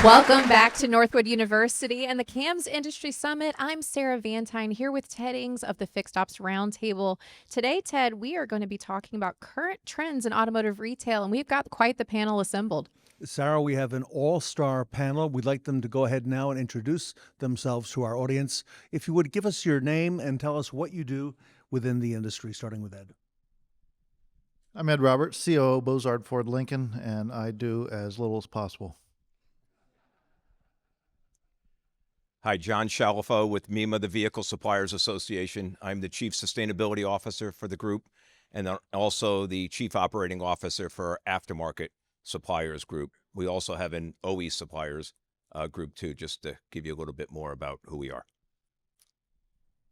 Welcome back to Northwood University and the CAMS Industry Summit. I'm Sarah Vantine here with Ted Ings of the Fixed Ops Roundtable. Today, Ted, we are going to be talking about current trends in automotive retail, and we've got quite the panel assembled. Sarah, we have an all-star panel. We'd like them to go ahead now and introduce themselves to our audience. If you would give us your name and tell us what you do within the industry, starting with Ed. I'm Ed Roberts, COO Bozard Ford Lincoln, and I do as little as possible. Hi, John Chalifoux with MEMA, the Vehicle Suppliers Association. I'm the Chief Sustainability Officer for the group and also the Chief Operating Officer for our Aftermarket Suppliers Group. We also have an OE Suppliers group too, just to give you a little bit more about who we are.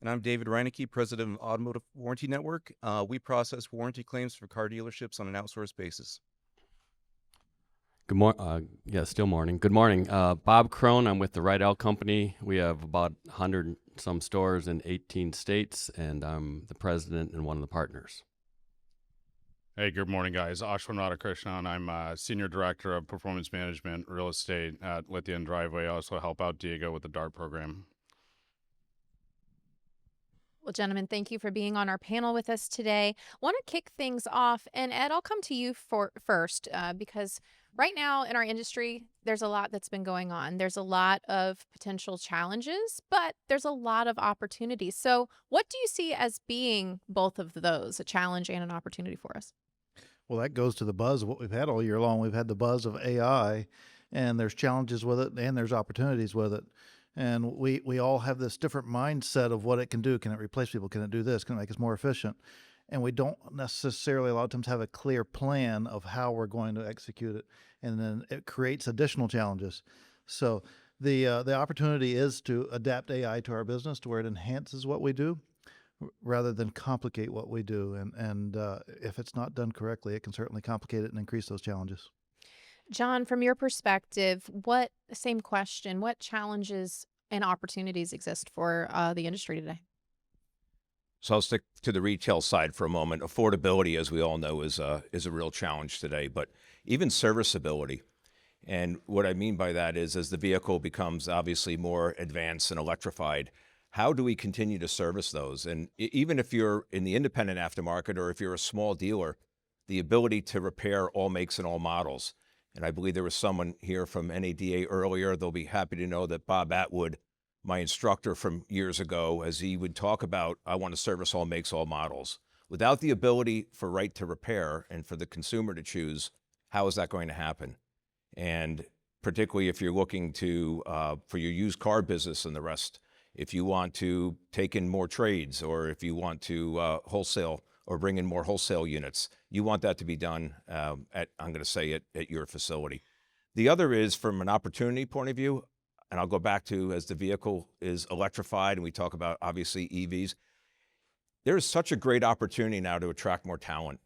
And I'm David Reinicke, President of Automotive Warranty Network. We process warranty claims for car dealerships on an outsourced basis. Good morning. Still morning. Good morning. Bob Kron. I'm with the Rydell company. We have about 100 some stores in 18 states, and I'm the president and one of the partners. Hey, good morning, guys. Ashwin Radhakrishnan. I'm Senior Director of Performance Management Real Estate at Lithia and Driveway. I also help out Diego with the DART program. Well, gentlemen, thank you for being on our panel with us today. Want to kick things off, and Ed, I'll come to you first because right now in our industry, there's a lot that's been going on. There's a lot of potential challenges, but there's a lot of opportunities. So what do you see as being both of those, a challenge and an opportunity for us? Well, that goes to the buzz of what we've had all year long. We've had the buzz of AI, and there's challenges with it, and there's opportunities with it. And we all have this different mindset of what it can do. Can it replace people? Can it do this? Can it make us more efficient? And we don't necessarily a lot of times have a clear plan of how we're going to execute it. And then it creates additional challenges. So the opportunity is to adapt AI to our business to where it enhances what we do rather than complicate what we do. And if it's not done correctly, it can certainly complicate it and increase those challenges. John, from your perspective, same question, what challenges and opportunities exist for the industry today? So I'll stick to the retail side for a moment. Affordability, as we all know, is a real challenge today, but even serviceability. And what I mean by that is as the vehicle becomes obviously more advanced and electrified, how do we continue to service those? And even if you're in the independent aftermarket or if you're a small dealer, the ability to repair all makes and all models. And I believe there was someone here from NADA earlier. They'll be happy to know that Bob Atwood, my instructor from years ago, as he would talk about, I want to service all makes, all models. Without the ability for right to repair and for the consumer to choose, how is that going to happen? And particularly if you're looking to, for your used car business and the rest, if you want to take in more trades or if you want to wholesale or bring in more wholesale units, you want that to be done I'm going to say at your facility. The other is from an opportunity point of view, and I'll go back to as the vehicle is electrified and we talk about obviously EVs, there is such a great opportunity now to attract more talent.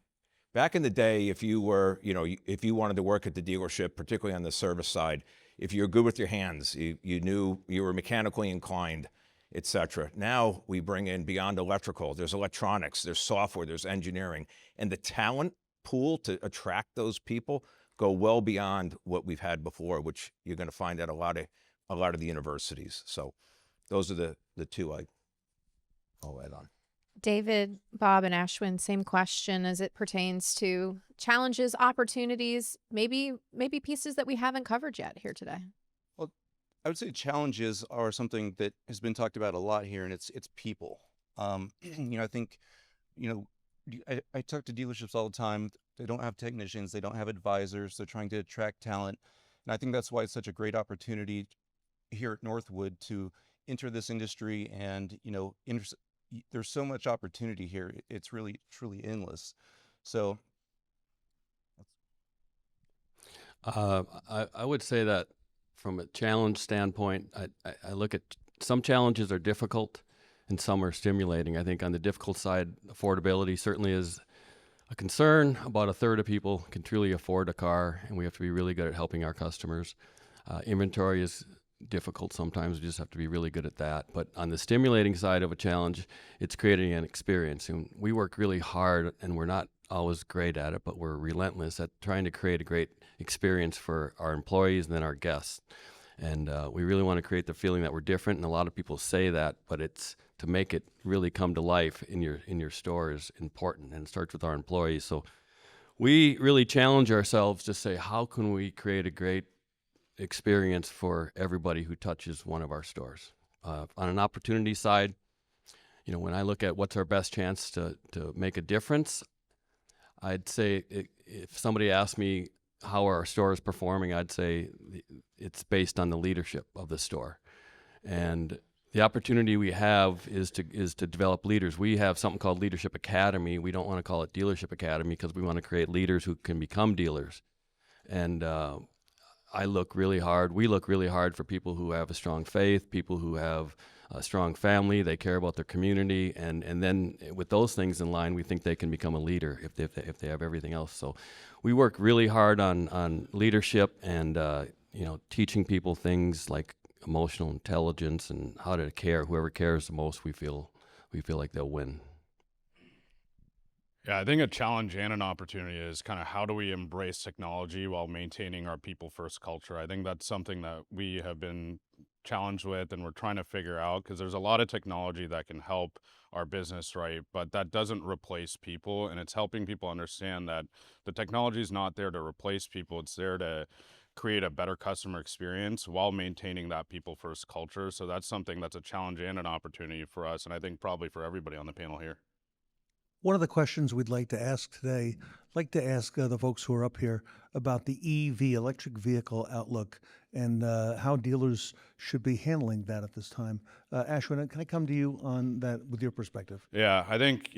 Back in the day, if you were, if you wanted to work at the dealership, particularly on the service side, if you're good with your hands, you knew you were mechanically inclined, etc. Now we bring in beyond electrical, there's electronics, there's software, there's engineering, and the talent pool to attract those people go well beyond what we've had before, which you're going to find at a lot of the universities. So those are the two I'll add on. David, Bob, and Ashwin, same question as it pertains to challenges, opportunities, maybe pieces that we haven't covered yet here today. I would say challenges are something that has been talked about a lot here, and it's people. I think, I talk to dealerships all the time. They don't have technicians, they don't have advisors. They're trying to attract talent, and I think that's why it's such a great opportunity here at Northwood to enter this industry. And there's so much opportunity here. It's really truly endless. So, I would say that. From a challenge standpoint, I look at some challenges are difficult and some are stimulating. I think on the difficult side, affordability certainly is a concern. About a third of people can truly afford a car, and we have to be really good at helping our customers. Inventory is difficult sometimes. We just have to be really good at that. But on the stimulating side of a challenge, it's creating an experience. And we work really hard, and we're not always great at it, but we're relentless at trying to create a great experience for our employees and then our guests. And we really want to create the feeling that we're different. And a lot of people say that, but it's to make it really come to life in your store is important, and it starts with our employees. So we really challenge ourselves to say, how can we create a great experience for everybody who touches one of our stores? On an opportunity side, when I look at what's our best chance to make a difference, I'd say if somebody asked me how our store is performing, I'd say it's based on the leadership of the store. And the opportunity we have is to develop leaders. We have something called Leadership Academy. We don't want to call it Dealership Academy because we want to create leaders who can become dealers. And we look really hard for people who have a strong faith, people who have a strong family, they care about their community, and then with those things in line, we think they can become a leader if they have everything else. So we work really hard on leadership and teaching people things like emotional intelligence and how to care. Whoever cares the most, we feel like they'll win. Yeah, I think a challenge and an opportunity is kind of how do we embrace technology while maintaining our people first culture. I think that's something that we have been challenged with and we're trying to figure out, because there's a lot of technology that can help our business, right? But that doesn't replace people, and it's helping people understand that the technology is not there to replace people. It's there to create a better customer experience while maintaining that people first culture. So that's something that's a challenge and an opportunity for us, and I think probably for everybody on the panel here. One of the questions we'd like to ask today, the folks who are up here about the EV, electric vehicle outlook, and how dealers should be handling that at this time. Ashwin, can I come to you on that with your perspective? Yeah, I think,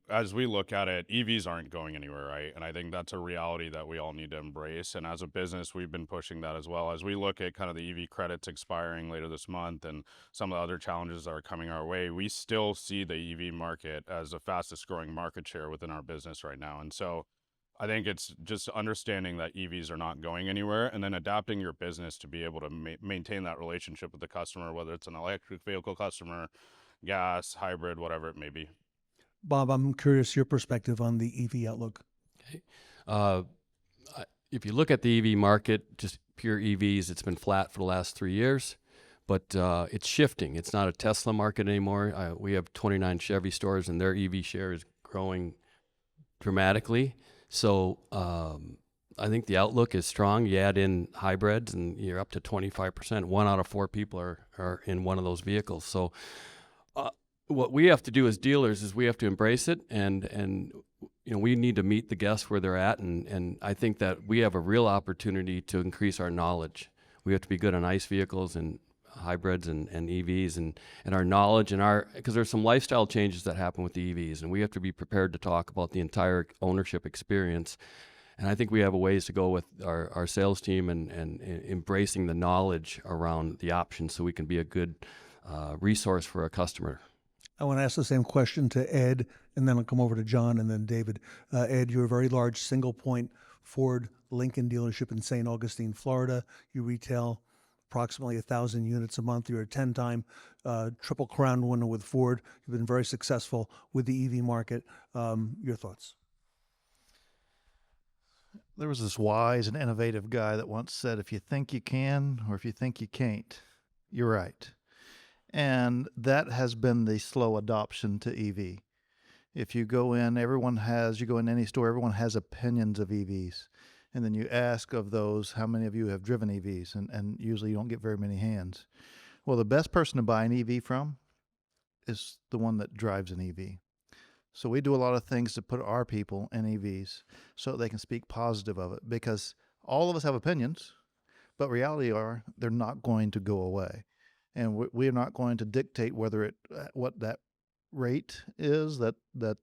as we look at it, EVs aren't going anywhere, right? And I think that's a reality that we all need to embrace. And as a business, we've been pushing that as well. As we look at kind of the EV credits expiring later this month and some of the other challenges that are coming our way, we still see the EV market as the fastest growing market share within our business right now. And so I think it's just understanding that EVs are not going anywhere and then adapting your business to be able to maintain that relationship with the customer, whether it's an electric vehicle customer, gas, hybrid, whatever it may be. Bob, I'm curious your perspective on the EV outlook. Okay. If you look at the EV market, just pure EVs, it's been flat for the last 3 years, but it's shifting. It's not a Tesla market anymore. We have 29 Chevy stores, and their EV share is growing dramatically. So I think the outlook is strong. You add in hybrids, and you're up to 25%. 1 out of 4 people are in one of those vehicles. So what we have to do as dealers is we have to embrace it, and we need to meet the guests where they're at. And I think that we have a real opportunity to increase our knowledge. We have to be good on ICE vehicles and hybrids and EVs and our knowledge because there's some lifestyle changes that happen with the EVs, and we have to be prepared to talk about the entire ownership experience. And I think we have a ways to go with our sales team and embracing the knowledge around the options so we can be a good resource for a customer. I want to ask the same question to Ed, and then I'll come over to John and then David. Ed, you're a very large single-point Ford Lincoln dealership in St. Augustine, Florida. You retail approximately 1,000 units a month. You're a 10-time Triple Crown winner with Ford. You've been very successful with the EV market. Your thoughts? There was this wise and innovative guy that once said, if you think you can or if you think you can't, you're right. And that has been the slow adoption to EV. If you go in, you go in any store, everyone has opinions of EVs. And then you ask of those, how many of you have driven EVs? And usually you don't get very many hands. Well, the best person to buy an EV from is the one that drives an EV. So we do a lot of things to put our people in EVs so they can speak positive of it, because all of us have opinions, but reality they're not going to go away. And we're not going to dictate what that rate is that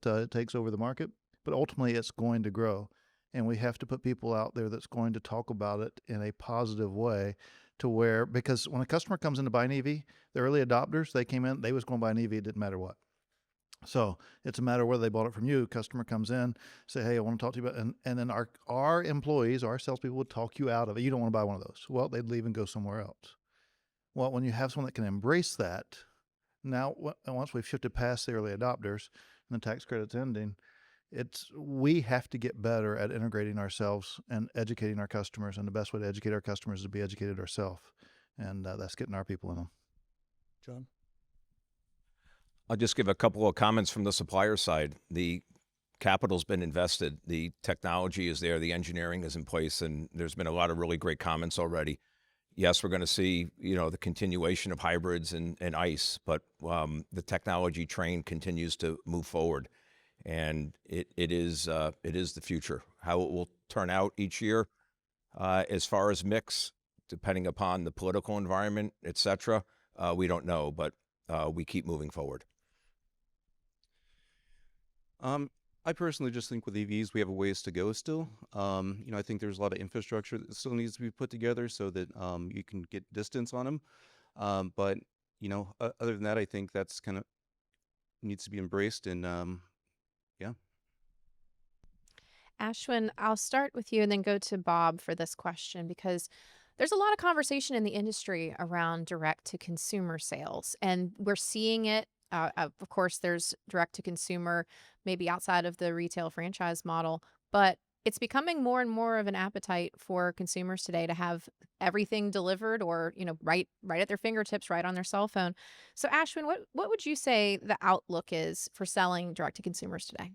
it takes over the market, but ultimately it's going to grow. And we have to put people out there that's going to talk about it in a positive way because when a customer comes in to buy an EV, the early adopters, they came in, they was going to buy an EV, it didn't matter what. So it's a matter of whether they bought it from you. Customer comes in, say, hey, I want to talk to you about it. And then our employees, our salespeople would talk you out of it. You don't want to buy one of those. Well, they'd leave and go somewhere else. Well, when you have someone that can embrace that, now once we've shifted past the early adopters and the tax credit's ending, we have to get better at integrating ourselves and educating our customers. And the best way to educate our customers is to be educated ourselves. and that's getting our people in them. John? I'll just give a couple of comments from the supplier side. The capital's been invested, the technology is there, the engineering is in place, and there's been a lot of really great comments already. Yes, we're going to see, the continuation of hybrids and ICE, but the technology train continues to move forward, and it is the future. How it will turn out each year, as far as mix, depending upon the political environment, et cetera, we don't know, but we keep moving forward. I personally just think with EVs, we have a ways to go still. I think there's a lot of infrastructure that still needs to be put together so that you can get distance on them. But other than that, I think that's kind of needs to be embraced. And yeah. Ashwin, I'll start with you and then go to Bob for this question because there's a lot of conversation in the industry around direct to consumer sales, and we're seeing it. Of course, there's direct to consumer, maybe outside of the retail franchise model, but it's becoming more and more of an appetite for consumers today to have everything delivered or, right at their fingertips, right on their cell phone. So Ashwin, what would you say the outlook is for selling direct to consumers today?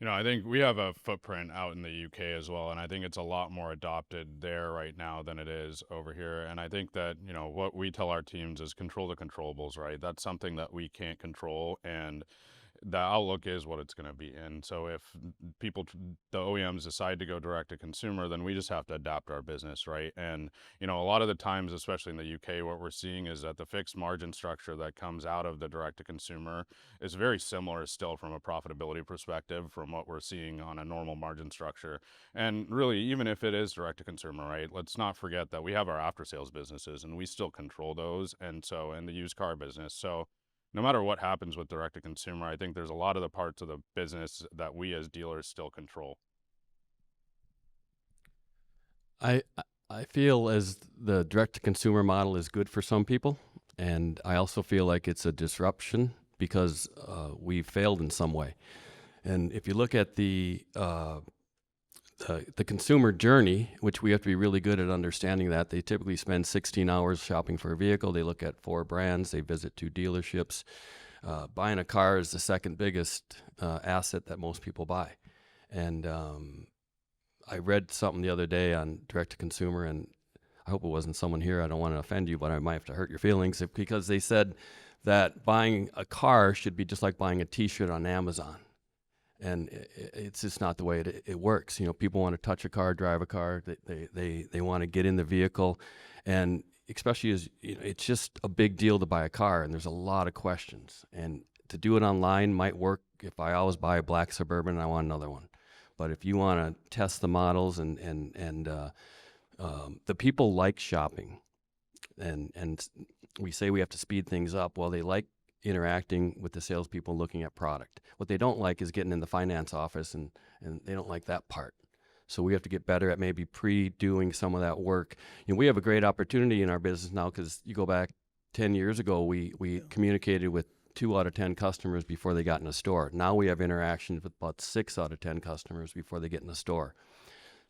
I think we have a footprint out in the UK as well, and I think it's a lot more adopted there right now than it is over here. And I think that, what we tell our teams is control the controllables, right? That's something that we can't control, and the outlook is what it's going to be. And so if the OEMs decide to go direct to consumer, then we just have to adapt our business, right? And, a lot of the times, especially in the UK, what we're seeing is that the fixed margin structure that comes out of the direct to consumer is very similar still from a profitability perspective from what we're seeing on a normal margin structure. And really, even if it is direct to consumer, right, let's not forget that we have our after sales businesses and we still control those. And so, in the used car business. So, no matter what happens with direct to consumer, I think there's a lot of the parts of the business that we as dealers still control. I feel as the direct to consumer model is good for some people, and I also feel like it's a disruption because we failed in some way. And if you look at the consumer journey, which we have to be really good at understanding that, they typically spend 16 hours shopping for a vehicle. They look at 4 brands. They visit 2 dealerships. Buying a car is the second biggest asset that most people buy. And I read something the other day on direct to consumer, and I hope it wasn't someone here. I don't want to offend you, but I might have to hurt your feelings because they said that buying a car should be just like buying a T-shirt on Amazon. And it's just not the way it works. People want to touch a car, drive a car. They want to get in the vehicle, and especially as it's just a big deal to buy a car, and there's a lot of questions. And to do it online might work if I always buy a black Suburban and I want another one. But if you want to test the models and the people like shopping, and we say we have to speed things up. Well, they like interacting with the salespeople, looking at product. What they don't like is getting in the finance office, and they don't like that part. So we have to get better at maybe pre-doing some of that work. We have a great opportunity in our business now because you go back 10 years ago, we communicated with 2 out of 10 customers before they got in a store. Now we have interactions with about 6 out of 10 customers before they get in a store.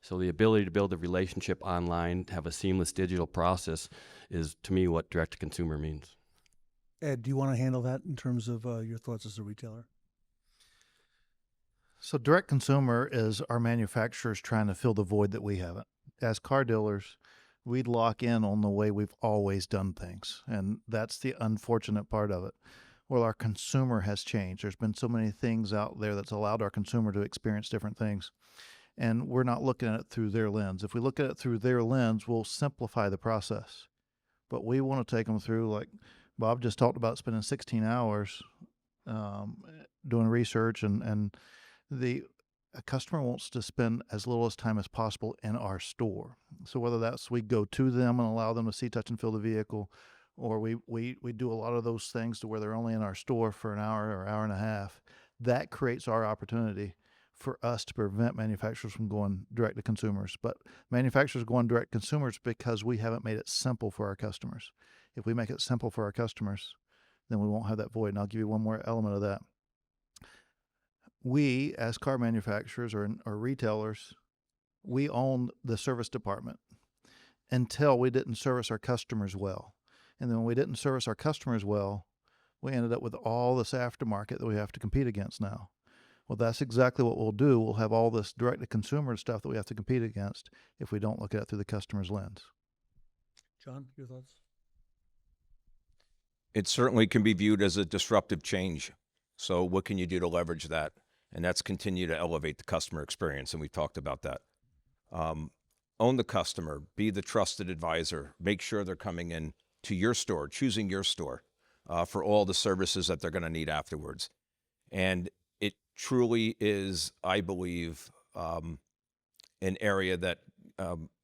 So the ability to build a relationship online, to have a seamless digital process is, to me, what direct-to-consumer means. Ed, do you want to handle that in terms of your thoughts as a retailer? So direct consumer is our manufacturers trying to fill the void that we haven't. As car dealers, we'd lock in on the way we've always done things, and that's the unfortunate part of it. Well, our consumer has changed. There's been so many things out there that's allowed our consumer to experience different things, and we're not looking at it through their lens. If we look at it through their lens, we'll simplify the process. But we want to take them through, like Bob just talked about, spending 16 hours doing research, and a customer wants to spend as little as time as possible in our store. So whether that's we go to them and allow them to see, touch, and feel the vehicle, or we do a lot of those things to where they're only in our store for an hour or hour and a half, that creates our opportunity for us to prevent manufacturers from going direct to consumers. But manufacturers going direct to consumers because we haven't made it simple for our customers. If we make it simple for our customers, then we won't have that void. And I'll give you one more element of that. We, as car manufacturers or retailers, we own the service department. until we didn't service our customers well. And then when we didn't service our customers well, we ended up with all this aftermarket that we have to compete against now. Well, that's exactly what we'll do. We'll have all this direct-to-consumer stuff that we have to compete against if we don't look at it through the customer's lens. John, your thoughts? It certainly can be viewed as a disruptive change. So what can you do to leverage that? And that's continue to elevate the customer experience. And we've talked about that. Own the customer, be the trusted advisor, make sure they're coming in to your store, choosing your store for all the services that they're going to need afterwards. And it truly is, I believe, an area that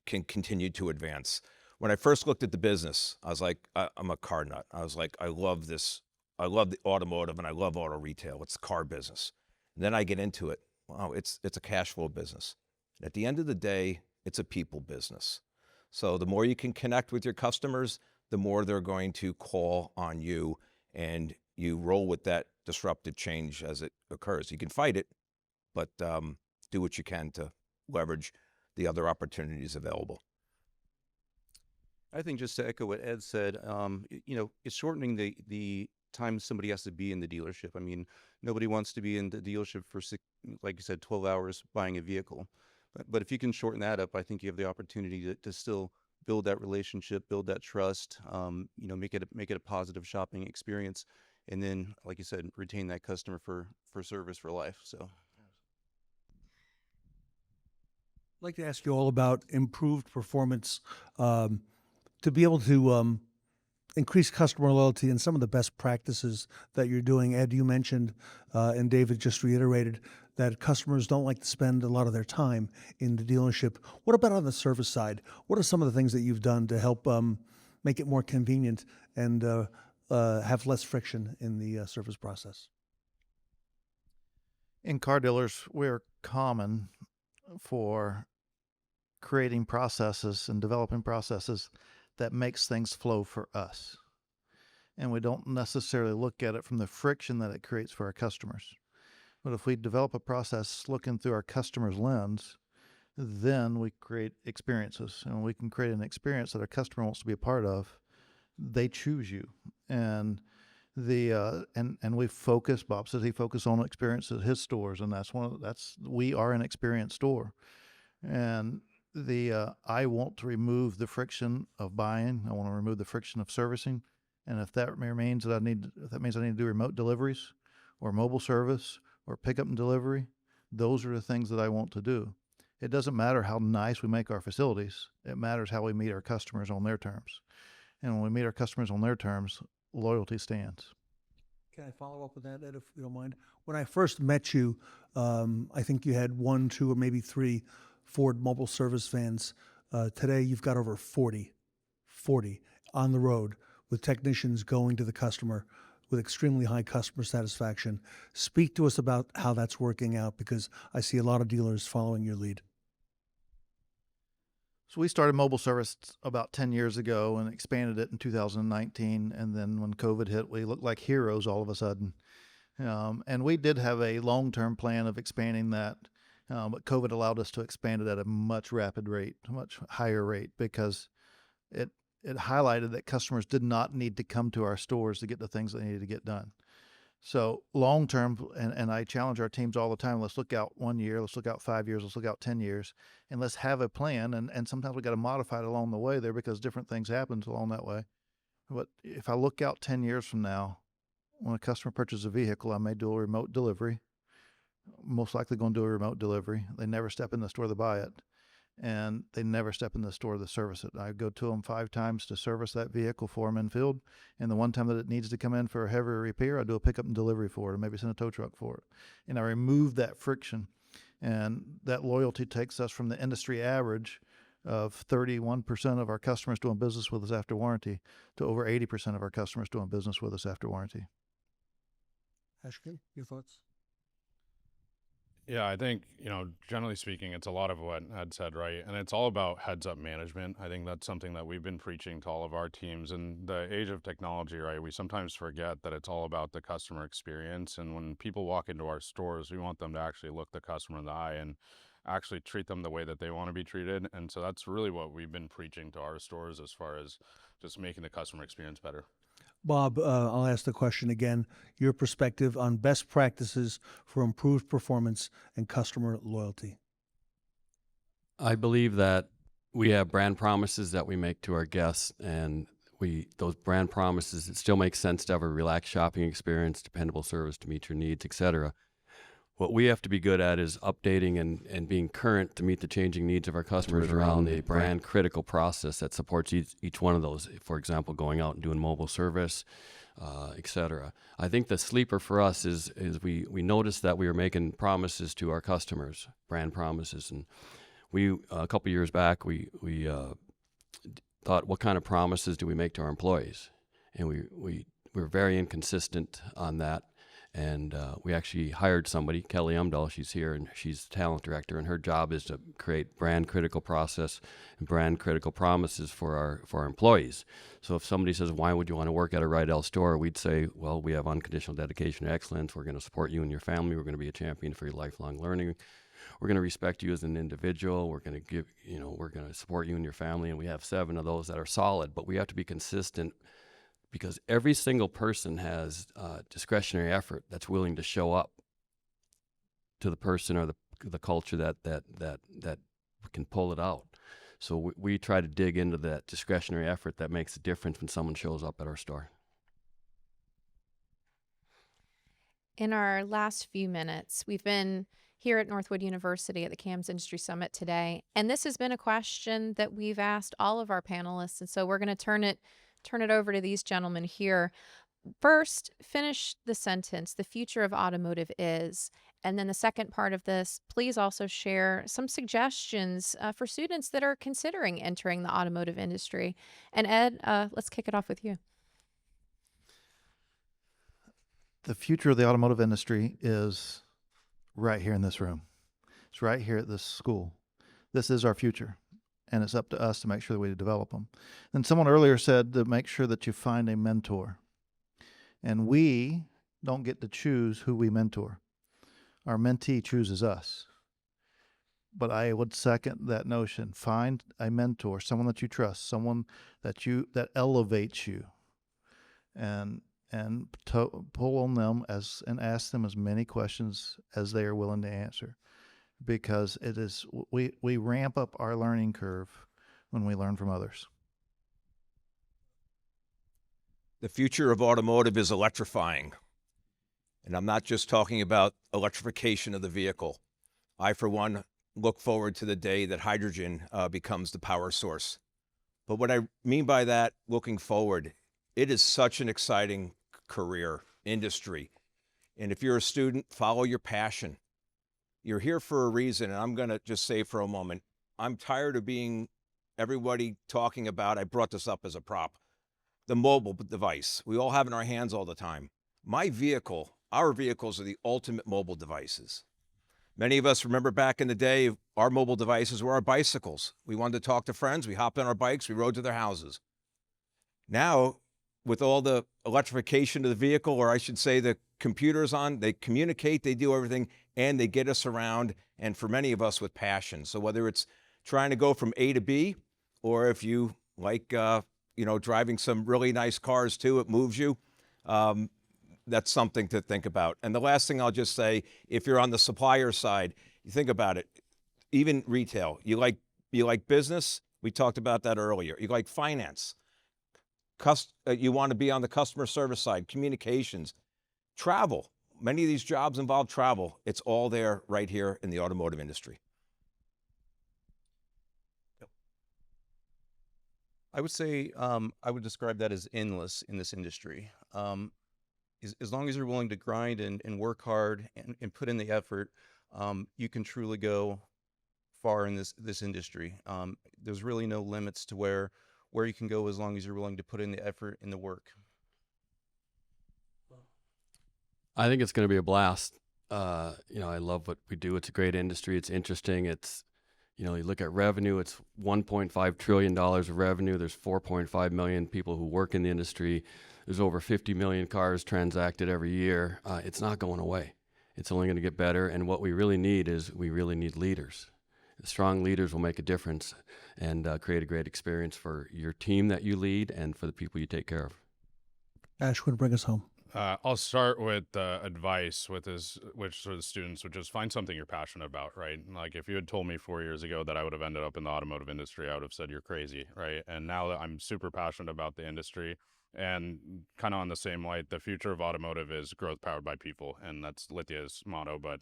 can continue to advance. When I first looked at the business, I was like, I'm a car nut. I was like, I love this. I love the automotive and I love auto retail. It's car business. And then I get into it. Wow, it's a cash flow business. At the end of the day, it's a people business. So the more you can connect with your customers, the more they're going to call on you, and you roll with that disruptive change as it occurs. You can fight it, but do what you can to leverage the other opportunities available. I think just to echo what Ed said, it's shortening the time somebody has to be in the dealership. I mean, nobody wants to be in the dealership for like you said, 12 hours buying a vehicle. But if you can shorten that up, I think you have the opportunity to still build that relationship, build that trust, make it a positive shopping experience. And then, like you said, retain that customer for service for life. So I'd like to ask you all about improved performance to be able to increase customer loyalty and some of the best practices that you're doing. Ed, you mentioned, and David just reiterated, that customers don't like to spend a lot of their time in the dealership. What about on the service side? What are some of the things that you've done to help make it more convenient and have less friction in the service process? In car dealers, we're common for creating processes and developing processes that makes things flow for us. And we don't necessarily look at it from the friction that it creates for our customers. But if we develop a process looking through our customer's lens, then we create experiences. And we can create an experience that our customer wants to be a part of. They choose you. And and we focus, Bob says he focuses on experiences at his stores, and we are an experience store. And I want to remove the friction of buying. I want to remove the friction of servicing. And if that means that I need to do remote deliveries or mobile service or pickup and delivery, those are the things that I want to do. It doesn't matter how nice we make our facilities. It matters how we meet our customers on their terms. And when we meet our customers on their terms, loyalty stands. Can I follow up with that, Ed, if you don't mind? When I first met you, I think you had 1, 2, or maybe 3 Ford mobile service vans. Today, you've got over 40 on the road with technicians going to the customer with extremely high customer satisfaction. Speak to us about how that's working out, because I see a lot of dealers following your lead. So we started mobile service about 10 years ago and expanded it in 2019. And then when COVID hit, we looked like heroes all of a sudden. And we did have a long-term plan of expanding that. But COVID allowed us to expand it at a much higher rate, because it highlighted that customers did not need to come to our stores to get the things they needed to get done. So long term, and I challenge our teams all the time, let's look out 1 year, let's look out 5 years, let's look out 10 years, and let's have a plan. And sometimes we got to modify it along the way there, because different things happen along that way. But if I look out 10 years from now, when a customer purchases a vehicle, I may do a remote delivery. Most likely going to do a remote delivery. They never step in the store to buy it, and they never step in the store to service it. I go to them 5 times to service that vehicle for them in field, and the one time that it needs to come in for a heavier repair, I do a pickup and delivery for it, or maybe send a tow truck for it. And I remove that friction, and that loyalty takes us from the industry average of 31% of our customers doing business with us after warranty to over 80% of our customers doing business with us after warranty. Ashwin, your thoughts? Yeah, I think, generally speaking, it's a lot of what Ed said, right? And it's all about heads-up management. I think that's something that we've been preaching to all of our teams. In the age of technology, right, we sometimes forget that it's all about the customer experience. And when people walk into our stores, we want them to actually look the customer in the eye. And actually treat them the way that they want to be treated. And so that's really what we've been preaching to our stores as far as just making the customer experience better. Bob, I'll ask the question again. Your perspective on best practices for improved performance and customer loyalty. I believe that we have brand promises that we make to our guests, and those brand promises, it still makes sense to have a relaxed shopping experience, dependable service to meet your needs, etc. What we have to be good at is updating and being current to meet the changing needs of our customers around the brand critical process that supports each one of those. For example, going out and doing mobile service, etc. I think the sleeper for us is we noticed that we were making promises to our customers, brand promises, and we a couple years back we thought, what kind of promises do we make to our employees? And we were very inconsistent on that. And we actually hired somebody, Kelly Umdahl. She's here, and she's the talent director, and her job is to create brand critical process and brand critical promises for our employees. So if somebody says, why would you want to work at a Rydell store? We'd say, well, we have unconditional dedication to excellence. We're going to support you and your family. We're going to be a champion for your lifelong learning. We're going to respect you as an individual. We're going to we're going to support you and your family. And we have 7 of those that are solid, but we have to be consistent, because every single person has discretionary effort that's willing to show up to the person or the culture that can pull it out. So we try to dig into that discretionary effort that makes a difference when someone shows up at our store. In our last few minutes, we've been here at Northwood University at the CAMS Industry Summit today, and this has been a question that we've asked all of our panelists, and so we're going to turn it over to these gentlemen here. First, finish the sentence, the future of automotive is. And then the second part of this, please also share some suggestions for students that are considering entering the automotive industry. And Ed, let's kick it off with you. The future of the automotive industry is right here in this room. It's right here at this school. This is our future. And it's up to us to make sure that we develop them. And someone earlier said to make sure that you find a mentor. And we don't get to choose who we mentor. Our mentee chooses us. But I would second that notion. Find a mentor, someone that you trust, someone that elevates you, and pull on them and ask them as many questions as they are willing to answer. Because it is we ramp up our learning curve when we learn from others. The future of automotive is electrifying. And I'm not just talking about electrification of the vehicle. I, for one, look forward to the day that hydrogen becomes the power source. But what I mean by that, looking forward, it is such an exciting career, industry. And if you're a student, follow your passion. You're here for a reason, and I'm going to just say for a moment, I'm tired of being everybody talking about, I brought this up as a prop, the mobile device. We all have in our hands all the time. My vehicle, our vehicles are the ultimate mobile devices. Many of us remember back in the day, our mobile devices were our bicycles. We wanted to talk to friends, we hopped on our bikes, we rode to their houses. Now, with all the electrification of the vehicle, or I should say the computers on, they communicate, they do everything, and they get us around, and for many of us with passion. So whether it's trying to go from A to B, or if you like, driving some really nice cars too, it moves you, that's something to think about. And the last thing I'll just say, if you're on the supplier side, you think about it, even retail, you like business, we talked about that earlier, you like finance, you want to be on the customer service side, communications, travel. Many of these jobs involve travel. It's all there right here in the automotive industry. I would say I would describe that as endless in this industry. As long as you're willing to grind and work hard and put in the effort, you can truly go far in this industry. There's really no limits to where you can go as long as you're willing to put in the effort and the work. I think it's going to be a blast. I love what we do. It's a great industry. It's interesting. It's, you look at revenue, it's $1.5 trillion of revenue. There's 4.5 million people who work in the industry. There's over 50 million cars transacted every year. It's not going away. It's only going to get better. And what we really need is leaders. strong leaders will make a difference and create a great experience for your team that you lead and for the people you take care of. Ashwin, bring us home. I'll start with advice with which for the students, which is find something you're passionate about, right? Like if you had told me 4 years ago that I would have ended up in the automotive industry, I would have said you're crazy, right? And now that I'm super passionate about the industry and kind of on the same light, the future of automotive is growth powered by people, and that's Lithia's motto. But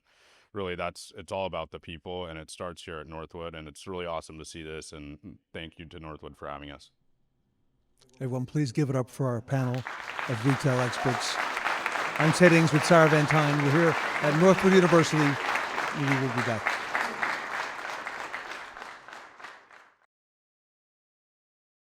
really, it's all about the people, and it starts here at Northwood, and it's really awesome to see this. And thank you to Northwood for having us. Everyone, please give it up for our panel of retail experts. I'm Ted Ings with Sarah Van Tyne. We're here at Northwood University. We will be back.